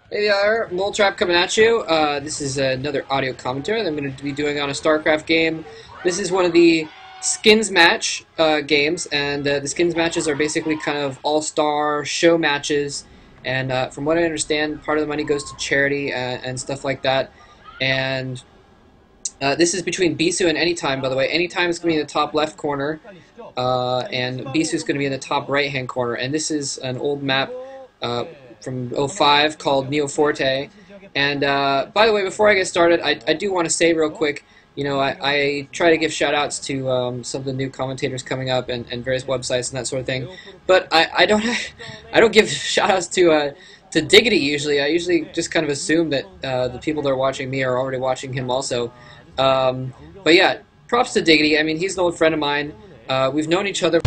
Hey there, Mole Trap coming at you. This is another audio commentary that I'm going to be doing on a StarCraft game. This is one of the skins match games, and the skins matches are basically kind of all-star show matches. And from what I understand, part of the money goes to charity and stuff like that. And this is between Bisu and Anytime, by the way. Anytime is going to be in the top left corner, and Bisu is going to be in the top right-hand corner. And this is an old map from '05 called Neo Forte. And by the way, before I get started, I do want to say real quick, you know, I try to give shout-outs to some of the new commentators coming up and various websites and that sort of thing. But I don't give shout-outs to Diggity usually. I usually just kind of assume that the people that are watching me are already watching him also. But yeah, props to Diggity. I mean, he's an old friend of mine. We've known each other.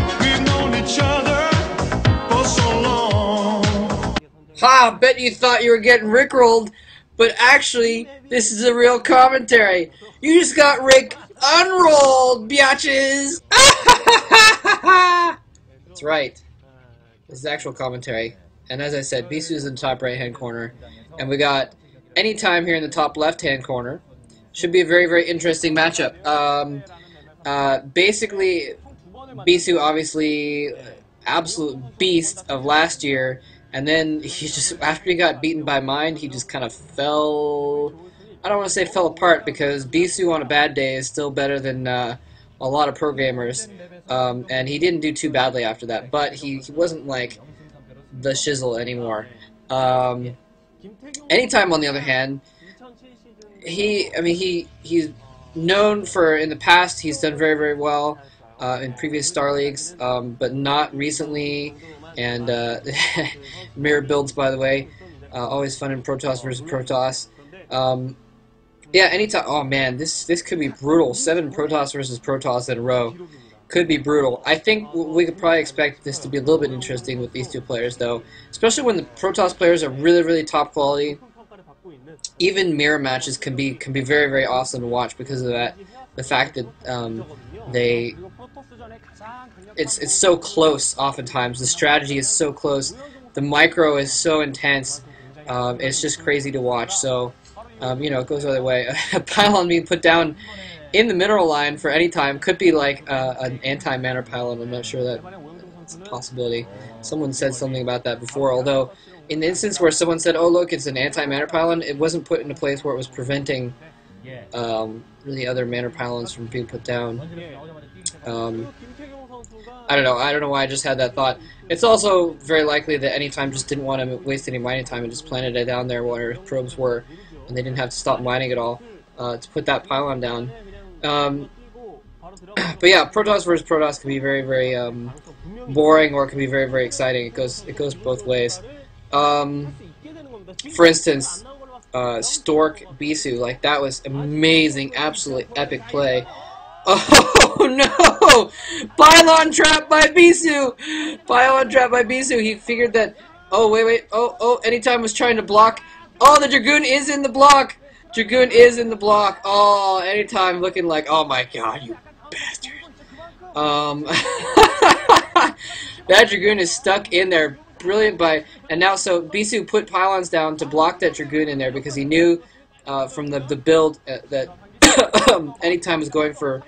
Ha! Bet you thought you were getting rickrolled, but actually, this is a real commentary. You just got Rick unrolled, biatches! That's right. This is actual commentary. And as I said, Bisu is in the top right-hand corner. And we got Anytime here in the top left-hand corner. Should be a very, very interesting matchup. Basically, Bisu obviously absolute beast of last year. And then he just, after he got beaten by Mind, he just kind of fell, I don't want to say fell apart, because Bisu on a bad day is still better than a lot of pro gamers. And he didn't do too badly after that, but he wasn't like the shizzle anymore. Anytime, on the other hand, he's known for, in the past, he's done very, very well in previous Star Leagues, but not recently. And mirror builds, by the way, always fun in PROTOSS versus PROTOSS. Yeah, Anytime. Oh man, this could be brutal. 7 PROTOSS versus PROTOSS in a row could be brutal. I think we could probably expect this to be a little bit interesting with these two players, though, especially when the PROTOSS players are really, really top quality. Even mirror matches can be very, very awesome to watch because of that. The fact that it's so close. Oftentimes, the strategy is so close. The micro is so intense. It's just crazy to watch. So, you know, it goes the other way. A pylon being put down in the mineral line for Anytime could be like an anti-mana pylon. I'm not sure that's a possibility. Someone said something about that before. Although, in the instance where someone said, "Oh, look, it's an anti-mana pylon," it wasn't put in a place where it was preventing really other mana pylons from being put down. I don't know why I just had that thought. It's also very likely that Anytime just didn't want to waste any mining time and just planted it down there where probes were, and they didn't have to stop mining at all to put that pylon down. But yeah, PROTOSS versus PROTOSS can be very, very boring, or it can be very, very exciting. It goes both ways. For instance, Stork Bisu, like, that was amazing, absolutely epic play. Oh no! Pylon trap by Bisu! Pylon trap by Bisu. He figured that. Oh wait. Oh! Anytime was trying to block. Oh, the Dragoon is in the block. Dragoon is in the block. Oh, Anytime looking like, oh my god, you bastard. That Dragoon is stuck in there. Brilliant by, and now so Bisu put pylons down to block that Dragoon in there because he knew from the build that Anytime was going for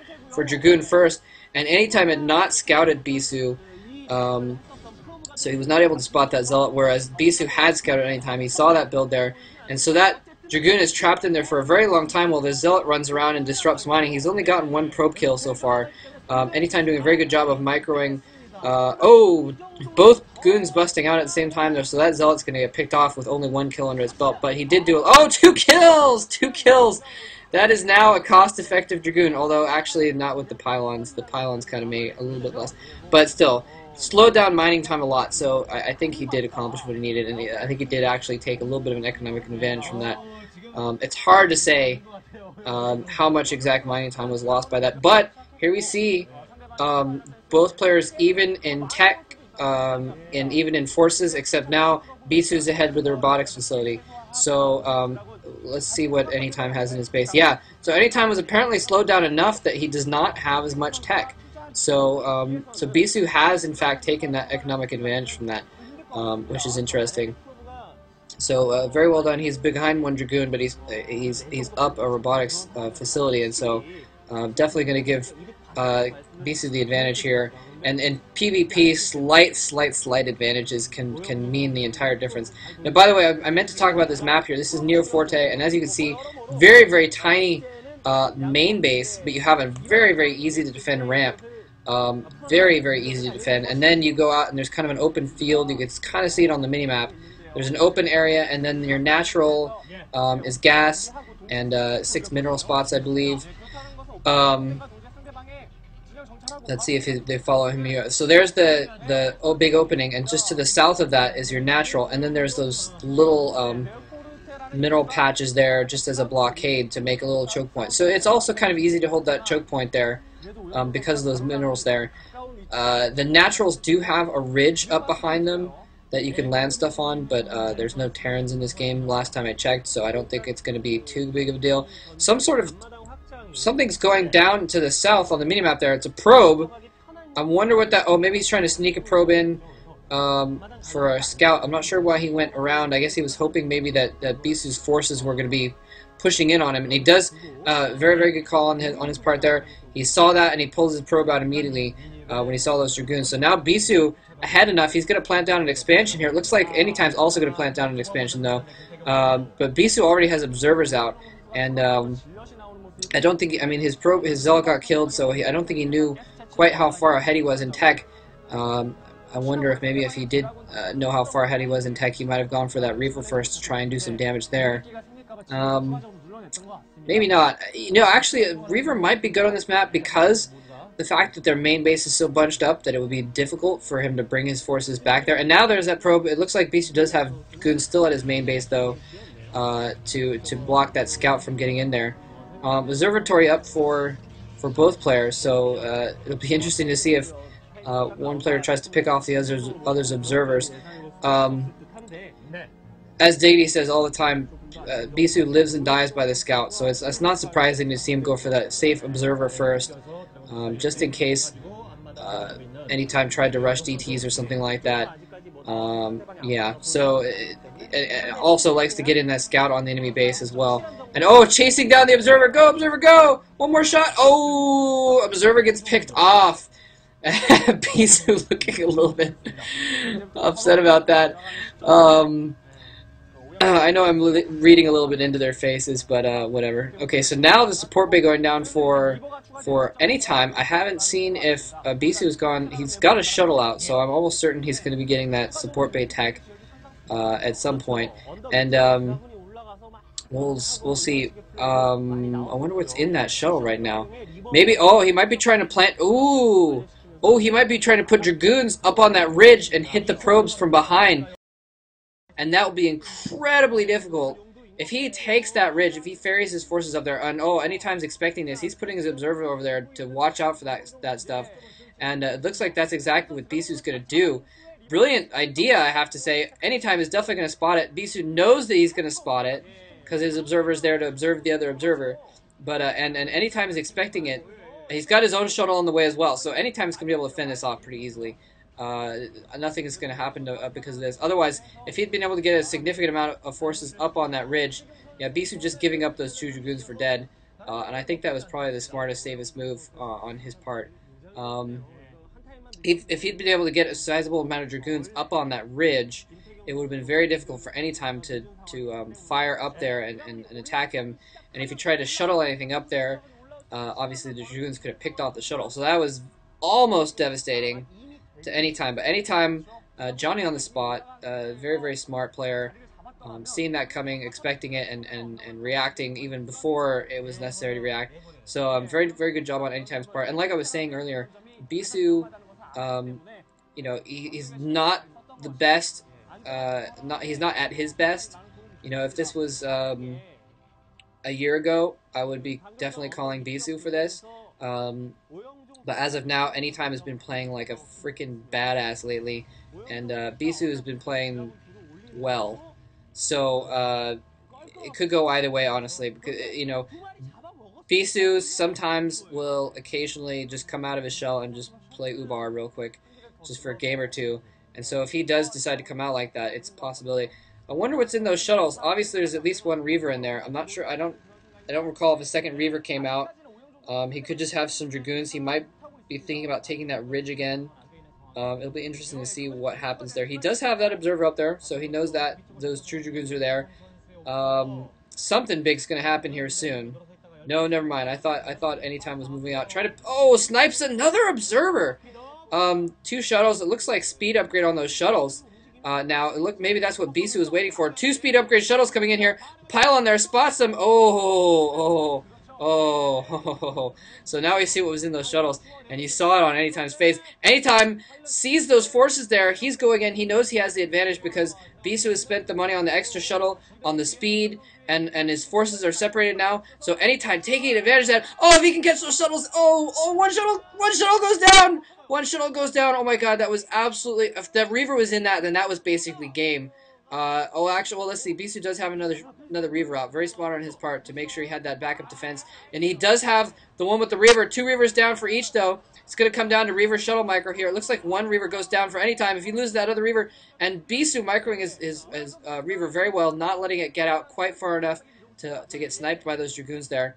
Dragoon first, and Anytime had not scouted Bisu, so he was not able to spot that Zealot, whereas Bisu had scouted Anytime. He saw that build there, and so that Dragoon is trapped in there for a very long time while the Zealot runs around and disrupts mining. He's only gotten 1 probe kill so far. Anytime doing a very good job of microing. Oh, both goons busting out at the same time there, so that Zealot's going to get picked off with only 1 kill under his belt, but he did do it. Oh, 2 kills! 2 kills! That is now a cost-effective Dragoon, although actually not with the pylons. The pylons kind of made a little bit less. But still, slowed down mining time a lot, so I think he did accomplish what he needed, and I think he did actually take a little bit of an economic advantage from that. It's hard to say how much exact mining time was lost by that, but here we see both players even in tech and even in forces, except now Bisu's ahead with the robotics facility. So let's see what Anytime has in his base. Yeah, so Anytime was apparently slowed down enough that he does not have as much tech. So so Bisu has in fact taken that economic advantage from that, which is interesting. So very well done. He's behind one Dragoon, but he's up a robotics facility, and so definitely going to give Bisu the advantage here. And in PvP, slight advantages can mean the entire difference. Now, by the way, I meant to talk about this map here. This is Neo Forte, and as you can see, very tiny main base, but you have a very easy to defend ramp. Very easy to defend. And then you go out, and there's kind of an open field. You can kind of see it on the mini map. There's an open area, and then your natural is gas and 6 mineral spots, I believe. Let's see if they follow him here. So there's the big opening, and just to the south of that is your natural, and then there's those little mineral patches there just as a blockade to make a little choke point. So it's also kind of easy to hold that choke point there because of those minerals there. The naturals do have a ridge up behind them that you can land stuff on, but there's no Terrans in this game last time I checked, so I don't think it's going to be too big of a deal. Something's going down to the south on the minimap there. It's a probe. I wonder what that... Oh, maybe he's trying to sneak a probe in for a scout. I'm not sure why he went around. I guess he was hoping maybe that Bisu's forces were going to be pushing in on him. And he does very good call on his part there. He saw that and he pulls his probe out immediately when he saw those Dragoons. So now Bisu ahead enough. He's going to plant down an expansion here. It looks like Anytime's also going to plant down an expansion though. But Bisu already has observers out. And... I don't think, I mean, his zealot got killed, so I don't think he knew quite how far ahead he was in tech. I wonder if he did know how far ahead he was in tech, he might have gone for that Reaver first to try and do some damage there. Maybe not. You know, actually, Reaver might be good on this map because the fact that their main base is so bunched up that it would be difficult for him to bring his forces back there. And now there's that probe. It looks like Bisu does have goons still at his main base, though, to block that scout from getting in there. Observatory up for both players, so it'll be interesting to see if one player tries to pick off the other's observers. As Diggity says all the time, Bisu lives and dies by the scout, so it's not surprising to see him go for that safe observer first, just in case Anytime tried to rush DTs or something like that. Yeah, so it also likes to get in that scout on the enemy base as well. And oh, chasing down the observer! Go, observer, go! One more shot! Oh, observer gets picked off. Bisu looking a little bit upset about that. I know I'm reading a little bit into their faces, but whatever. Okay, so now the support bay going down for Anytime. I haven't seen if Bisu's gone. He's got a shuttle out, so I'm almost certain he's going to be getting that support bay tech at some point. And we'll see. I wonder what's in that shuttle right now. Maybe, oh, he might be trying to plant, ooh! Oh, he might be trying to put Dragoons up on that ridge and hit the probes from behind. And that will be incredibly difficult. If he takes that ridge, if he ferries his forces up there, and oh, Anytime's expecting this, he's putting his observer over there to watch out for that stuff. And it looks like that's exactly what Bisu's going to do. Brilliant idea, I have to say. Anytime is definitely going to spot it. Bisu knows that he's going to spot it, because his observer's there to observe the other observer. But and Anytime is expecting it. He's got his own shuttle on the way as well, so Anytime is going to be able to fend this off pretty easily. Nothing is going to happen because of this. Otherwise, if he'd been able to get a significant amount of forces up on that ridge, yeah, Bisu just giving up those 2 Dragoons for dead. And I think that was probably the smartest, safest move on his part. If he'd been able to get a sizable amount of Dragoons up on that ridge, it would have been very difficult for Anytime to fire up there and attack him. And if he tried to shuttle anything up there, obviously the Dragoons could have picked off the shuttle. So that was almost devastating to Anytime. But Anytime, Johnny on the spot, very smart player, seeing that coming, expecting it, and reacting even before it was necessary to react. So very good job on Anytime's part. And like I was saying earlier, Bisu, you know, he's not the best. He's not at his best. You know, if this was a year ago, I would be definitely calling Bisu for this. But as of now, Anytime has been playing like a freaking badass lately, and Bisu has been playing well. So it could go either way, honestly. Because, you know, Bisu sometimes will occasionally just come out of his shell and just play Ubar real quick, just for a game or two. And so if he does decide to come out like that, it's a possibility. I wonder what's in those shuttles. Obviously, there's at least one Reaver in there. I'm not sure. I don't recall if a second Reaver came out. He could just have some Dragoons. He might be thinking about taking that ridge again. It'll be interesting to see what happens there. He does have that observer up there, so he knows that those true Dragoons are there. Something big's gonna happen here soon. No, never mind. I thought Anytime was moving out. Try to snipes another observer. 2 shuttles. It looks like speed upgrade on those shuttles. Now maybe that's what Bisu was waiting for. 2 speed upgrade shuttles coming in here. Pylon there spots them. Oh. So now we see what was in those shuttles, and you saw it on Anytime's face. Anytime sees those forces there. He's going in. He knows he has the advantage because Bisu has spent the money on the extra shuttle, on the speed, and his forces are separated now. So Anytime taking advantage of that. Oh, if he can catch those shuttles. One shuttle goes down. One shuttle goes down. Oh my god, that was absolutely... If the Reaver was in that, then that was basically game. Actually, well, let's see. Bisu does have another Reaver out. Very smart on his part to make sure he had that backup defense. And he does have the one with the Reaver. 2 Reavers down for each, though. It's going to come down to Reaver shuttle micro here. It looks like 1 Reaver goes down for Anytime. If he loses that other Reaver, and Bisu microing his Reaver very well, not letting it get out quite far enough to get sniped by those Dragoons there.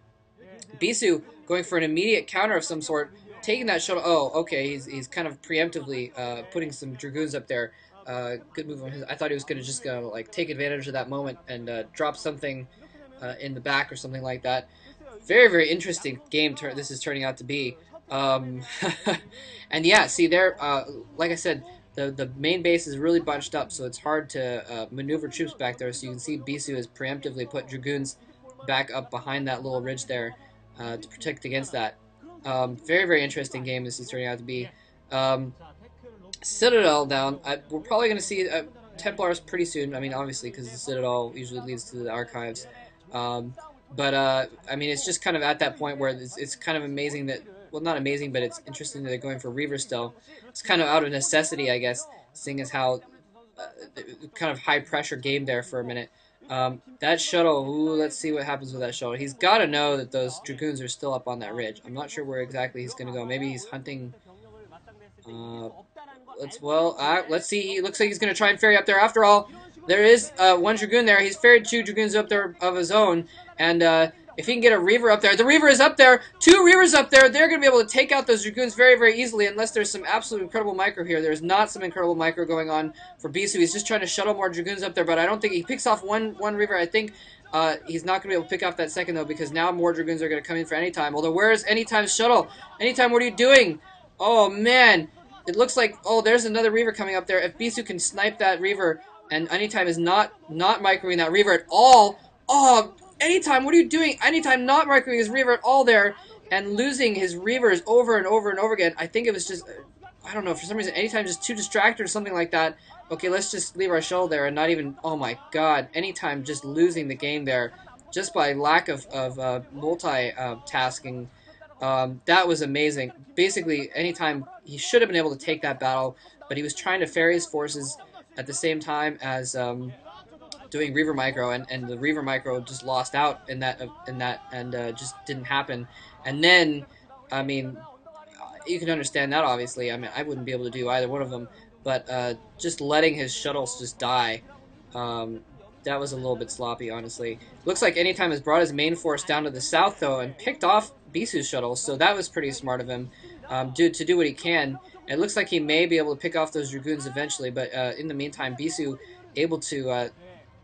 Bisu going for an immediate counter of some sort, taking that shuttle. Oh, okay, he's kind of preemptively putting some Dragoons up there. Good move on his. I thought he was just gonna like take advantage of that moment and drop something in the back or something like that. Very, very interesting game this is turning out to be. And yeah, see there, like I said, the main base is really bunched up, so it's hard to maneuver troops back there. So you can see Bisu has preemptively put Dragoons back up behind that little ridge there to protect against that. Very, very interesting game this is turning out to be. Citadel down. We're probably going to see Templars pretty soon. I mean, obviously, because the Citadel usually leads to the archives. I mean, it's just kind of at that point where it's kind of amazing that, well, not amazing, but it's interesting that they're going for Reaver still. It's kind of out of necessity, I guess, seeing as how kind of high-pressure game there for a minute. That shuttle, let's see what happens with that shuttle. He's got to know that those Dragoons are still up on that ridge. I'm not sure where exactly he's going to go. Maybe he's hunting... let's see. He looks like he's going to try and ferry up there. After all, there is 1 Dragoon there. He's ferried 2 Dragoons up there of his own. And if he can get a Reaver up there, the Reaver is up there. 2 Reavers up there. They're going to be able to take out those Dragoons very, very easily unless there's some absolute incredible micro here. There's not some incredible micro going on for Bisu. He's just trying to shuttle more Dragoons up there, but I don't think he picks off one Reaver. I think he's not going to be able to pick off that second, though, because now more Dragoons are going to come in for Anytime. Although, where's Anytime's shuttle? Anytime, what are you doing? Oh, man. It looks like, there's another Reaver coming up there. If Bisu can snipe that Reaver, and Anytime is not microing that Reaver at all. Oh, Anytime, what are you doing? Anytime not microing his Reaver at all there, and losing his Reavers over and over and over again. I think it was just, I don't know, for some reason, Anytime just too distracted or something like that. Okay, let's just leave our shuttle there and not even, oh my god, Anytime just losing the game there, just by lack of multitasking. That was amazing. Basically, Anytime he should have been able to take that battle, but he was trying to ferry his forces at the same time as doing Reaver micro, and the Reaver micro just lost out in that and just didn't happen. And then, I mean, you can understand that obviously. I mean, I wouldn't be able to do either one of them, but just letting his shuttles just die. That was a little bit sloppy, honestly. Looks like Anytime has brought his main force down to the south, though, and picked off Bisu's shuttle, so that was pretty smart of him to do what he can. It looks like he may be able to pick off those Dragoons eventually, but in the meantime, Bisu able to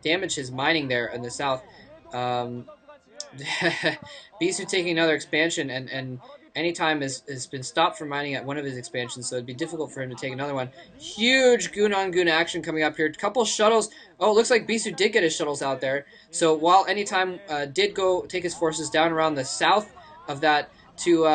damage his mining there in the south. Bisu taking another expansion, and Anytime has been stopped from mining at one of his expansions, so it'd be difficult for him to take another one. Huge goon-on-goon action coming up here. Couple shuttles. Oh, it looks like Bisu did get his shuttles out there. So while Anytime did go take his forces down around the south of that to...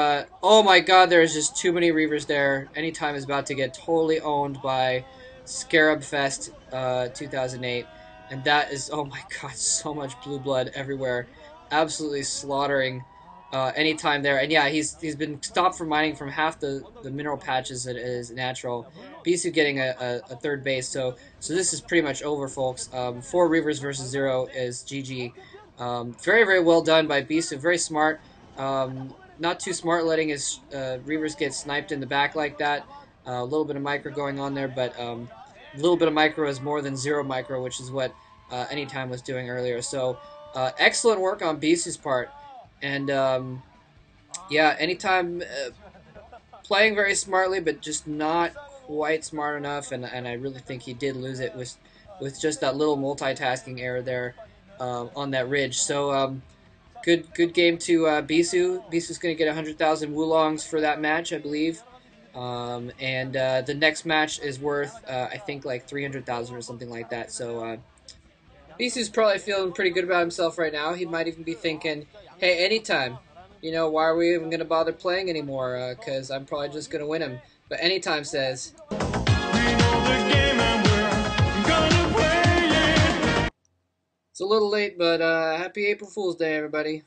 oh my god, there's just too many Reavers there. Anytime is about to get totally owned by Scarab Fest 2008. And that is... oh my god, so much blue blood everywhere. Absolutely slaughtering... Anytime there, and yeah, he's been stopped from mining from half the mineral patches that is natural. Bisu getting a third base, so this is pretty much over, folks. 4 Reavers versus 0 is GG. Very, very well done by Bisu. Very smart. Not too smart letting his Reavers get sniped in the back like that. A little bit of micro going on there, but a little bit of micro is more than 0 micro, which is what Anytime was doing earlier. So excellent work on Bisu's part, and yeah, Anytime playing very smartly, but just not quite smart enough, and I really think he did lose it with just that little multitasking error there on that ridge. So good game to Bisu. Bisu's going to get 100,000 Wulongs for that match, I believe. And the next match is worth, I think, like 300,000 or something like that. So Bisu's probably feeling pretty good about himself right now. He might even be thinking, hey, Anytime, you know, why are we even going to bother playing anymore? Because I'm probably just going to win him. But Anytime says, it's a little late, but happy April Fool's Day, everybody.